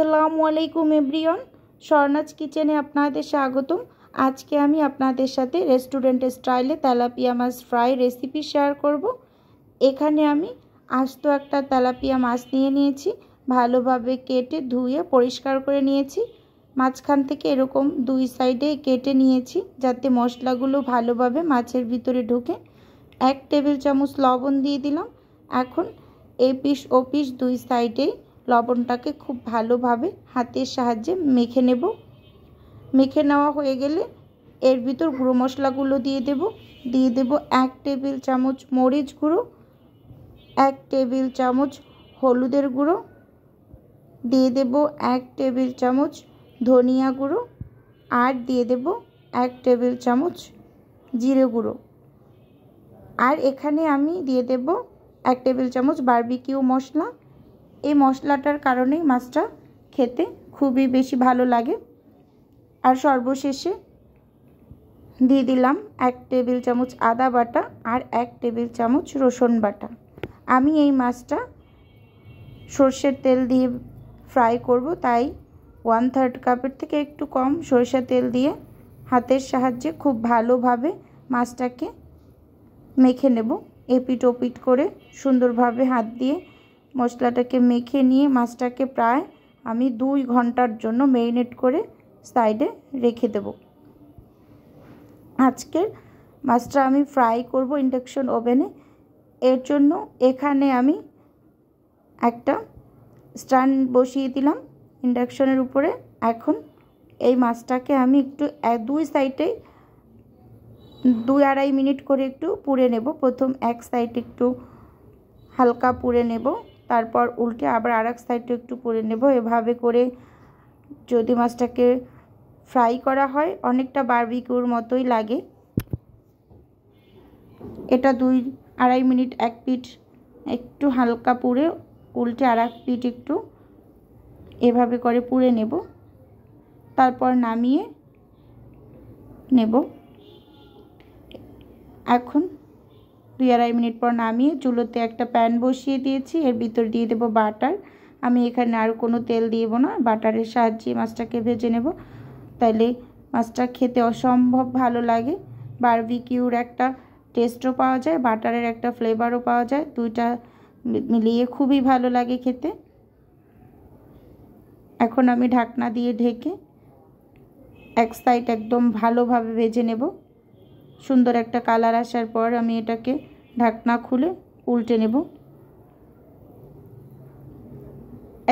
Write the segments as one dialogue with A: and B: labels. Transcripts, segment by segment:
A: আসসালামু আলাইকুম এভরিওয়ান, স্বর্ণাজ কিচেনে আপনাদের স্বাগতম। আজকে আমি আপনাদের সাথে রেস্টুরেন্ট স্টাইলে তেলাপিয়া মাছ ফ্রাই রেসিপি শেয়ার করব। এখানে আমি আস্ত একটা তেলাপিয়া মাছ নিয়ে নিয়েছি, ভালোভাবে কেটে ধুয়ে পরিষ্কার করে নিয়েছি। মাঝখান থেকে এরকম দুই সাইডে কেটে নিয়েছি যাতে মশলাগুলো ভালোভাবে মাছের ভিতরে ঢোকে। 1 টেবিল চামচ লবণ দিয়ে দিলাম। এখন এই পিস ও পিস দুই সাইডে লবণটাকে খুব ভালোভাবে হাতের সাহায্যে মেখে নেব। মেখে নেওয়া হয়ে গেলে এর ভিতর গুঁড়ো মশলাগুলো দিয়ে দেব 1 টেবিল চামচ মরিচ গুঁড়ো, 1 টেবিল চামচ হলুদের গুঁড়ো, দিয়ে দেব 1 টেবিল চামচ ধনিয়া গুঁড়ো, আর দিয়ে দেব 1 টেবিল চামচ জিরে গুঁড়ো। আর এখানে আমি দিয়ে দেব 1 টেবিল চামচ বারবিকিউ মশলা। এই মশলাটার কারণেই মাছটা খেতে খুবই বেশি ভালো লাগে। আর সর্বশেষে দিয়ে দিলাম 1 টেবিল চামচ আদা বাটা আর 1 টেবিল চামচ রসুন বাটা। আমি এই মাছটা সরষের তেল দিয়ে ফ্রাই করব, তাই 1/3 কাপের থেকে একটু কম সরষের তেল দিয়ে হাতের সাহায্যে খুব ভালোভাবে মাছটাকে মেখে নেব। এপিট ওপিট করে সুন্দরভাবে হাত দিয়ে মশলাটাকে মেখে নিয়ে মাছটাকে প্রায় আমি 2 ঘন্টার জন্য ম্যারিনেট করে সাইডে রেখে দেব। আজকের মাছটা আমি ফ্রাই করব ইন্ডাকশন ওভেনে। এর জন্য এখানে আমি একটা স্ট্যান্ড বসিয়ে দিলাম ইন্ডাকশনের উপরে। এখন এই মাছটাকে আমি একটু 2 সাইডে 2-2.5 মিনিট করে একটু পুড়ে নেব। প্রথম এক সাইড একটু হালকা পুড়ে নেব, তারপর উল্টে আবার আরেক সাইডে একটু পুড়ে নেব। এভাবে করে যদি মাছটাকে ফ্রাই করা হয় অনেকটা বারবিকিউর মতোই লাগে। এটা 2-2.5 মিনিট এক পিঠ একটু হালকা পুড়ে উল্টে আরেক পিঠ একটু এভাবে করে পুড়ে নেব, তারপর নামিয়ে নেব। এখন 2-2.5 মিনিট পর নামিয়ে চুলোতে একটা প্যান বসিয়ে দিয়েছি। এর ভিতর দিয়ে দেব বাটার। আমি এখানে আর কোনো তেল দিব না, বাটারের সাহায্যে মাছটাকে ভেজে নেব। তাইলে মাছটা খেতে অসম্ভব ভালো লাগে। বারবিকিউর একটা টেস্টও পাওয়া যায়, বাটারের একটা ফ্লেভারও পাওয়া যায়, দুইটা মিলিয়ে খুবই ভালো লাগে খেতে। এখন আমি ঢাকনা দিয়ে ঢেকে এক সাইড একদম ভালোভাবে ভেজে নেব। সুন্দর একটা কালার আসার পর আমি এটাকে ঢাকনা খুলে উল্টে নেব।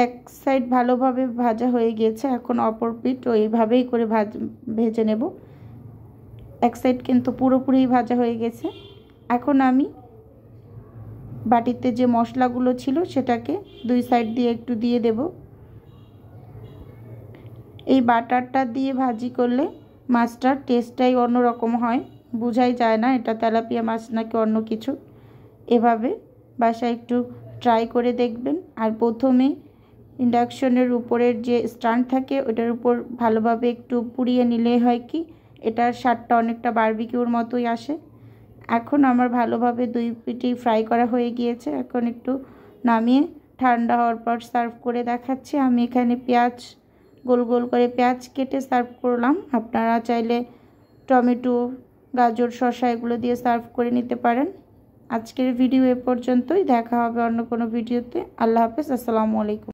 A: এক সাইড ভালোভাবে ভাজা হয়ে গিয়েছে, এখন অপর পিঠ ওইভাবেই করে ভেজে নেব। এক সাইড কিন্তু পুরোপুরি ভাজা হয়ে গেছে। এখন আমি বাটিতে যে মশলাগুলো ছিল সেটাকে 2 সাইড দিয়ে একটু দিয়ে দেব। এই বাটারটা দিয়ে ভাজি করলে মাছটার টেস্টটাই অন্যরকম হয়, বোঝাই যায় না এটা তেলাপিয়া মাছ নাকি অন্য কিছু। এভাবে বাসায় একটু ট্রাই করে দেখবেন। আর প্রথমে ইন্ডাকশনের উপরের যে স্ট্যান্ড থাকে ওটার উপর ভালোভাবে একটু পুড়িয়ে নিলে হয় কি এটার স্বাদটা অনেকটা বারবিকিউর মতোই আসে। এখন আমার ভালোভাবে 2 পিঠেই ফ্রাই করা হয়ে গিয়েছে। এখন একটু নামিয়ে ঠান্ডা হওয়ার পর সার্ভ করে দেখাচ্ছি। আমি এখানে পেঁয়াজ গোল গোল করে পেঁয়াজ কেটে সার্ভ করলাম। আপনারা চাইলে টমেটো, গাজর, শসা এগুলো দিয়ে সার্ভ করে নিতে পারেন। আজকের ভিডিও এ পর্যন্তই, দেখা হবে অন্য কোনো ভিডিওতে। আল্লাহ হাফেজ, আসসালামু আলাইকুম।